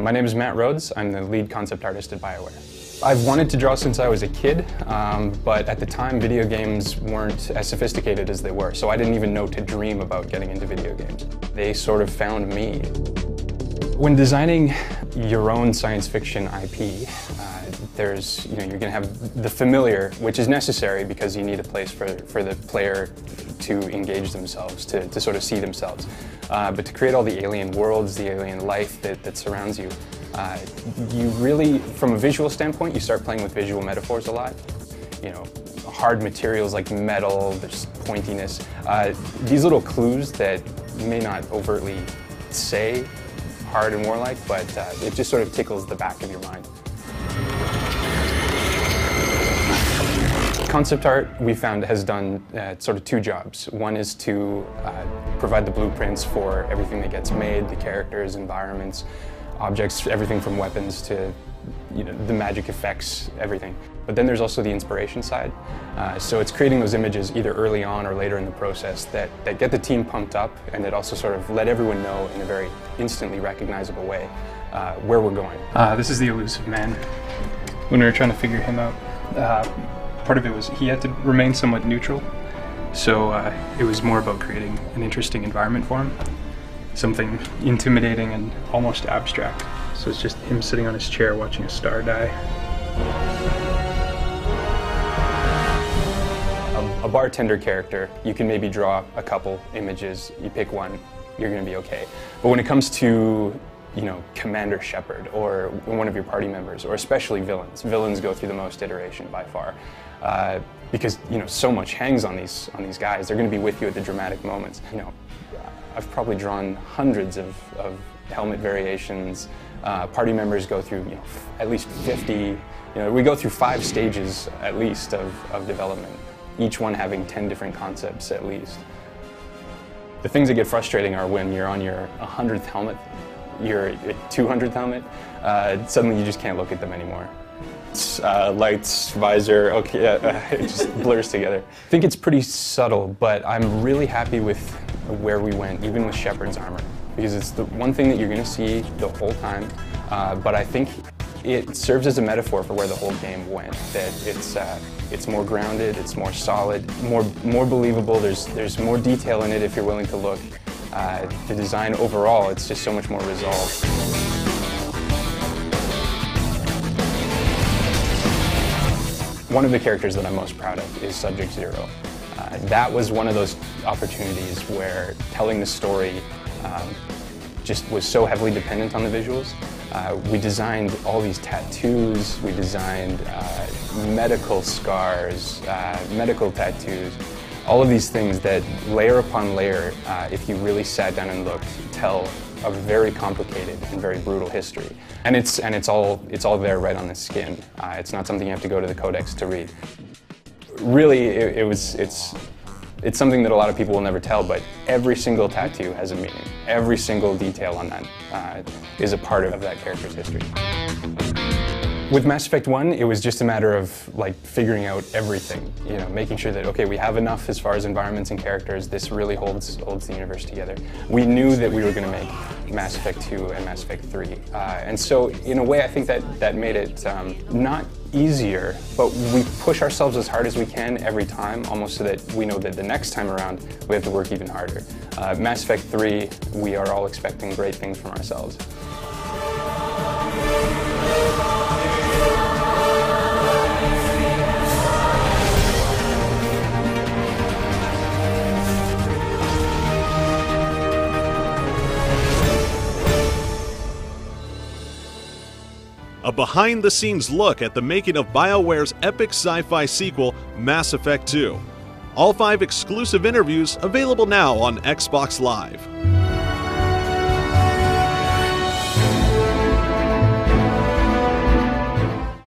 My name is Matt Rhodes. I'm the lead concept artist at BioWare. I've wanted to draw since I was a kid, but at the time video games weren't as sophisticated as they were, so I didn't even know to dream about getting into video games. They sort of found me. When designing your own science fiction IP, you're going to have the familiar, which is necessary because you need a place for the player to engage themselves, to sort of see themselves. But to create all the alien worlds, the alien life that surrounds you, you really, from a visual standpoint, you start playing with visual metaphors a lot. You know, hard materials like metal, there's pointiness. These little clues that you may not overtly say hard and warlike, but it just sort of tickles the back of your mind. Concept art, we found, has done sort of two jobs. One is to provide the blueprints for everything that gets made, the characters, environments, objects, everything from weapons to the magic effects, everything. But then there's also the inspiration side. So it's creating those images either early on or later in the process that get the team pumped up and that also sort of let everyone know in a very instantly recognizable way where we're going. This is the Elusive Man. When we were trying to figure him out, part of it was he had to remain somewhat neutral. So it was more about creating an interesting environment for him. Something intimidating and almost abstract. So it's just him sitting on his chair watching a star die. A bartender character, you can maybe draw a couple images, you pick one, you're going to be okay. But when it comes to, Commander Shepard or one of your party members, or especially villains, villains go through the most iteration by far. Because, so much hangs on these guys. They're going to be with you at the dramatic moments. I've probably drawn hundreds of helmet variations. Party members go through, at least 50. We go through 5 stages at least of development, each one having 10 different concepts at least. The things that get frustrating are when you're on your 100th helmet, your 200th helmet, suddenly you just can't look at them anymore. Lights, visor, okay, it just blurs together. I think it's pretty subtle, but I'm really happy with where we went, even with Shepard's armor, because it's the one thing that you're going to see the whole time, but I think it serves as a metaphor for where the whole game went, that it's more grounded, it's more solid, more believable, there's more detail in it if you're willing to look. The design overall, it's just so much more resolved. One of the characters that I'm most proud of is Subject Zero. That was one of those opportunities where telling the story just was so heavily dependent on the visuals. We designed all these tattoos, we designed medical scars, medical tattoos, all of these things that layer upon layer, if you really sat down and looked, tell a very complicated and very brutal history. And it's all there right on the skin. It's not something you have to go to the codex to read. Really, it's something that a lot of people will never tell, but every single tattoo has a meaning. Every single detail on that is a part of that character's history. With Mass Effect 1, it was just a matter of figuring out everything, making sure that, okay, we have enough as far as environments and characters, this really holds the universe together. We knew that we were going to make Mass Effect 2 and Mass Effect 3, and so in a way I think that made it not easier, but we push ourselves as hard as we can every time, almost so that we know that the next time around we have to work even harder. Mass Effect 3, we are all expecting great things from ourselves. A behind-the-scenes look at the making of BioWare's epic sci-fi sequel, Mass Effect 2. All 5 exclusive interviews available now on Xbox Live.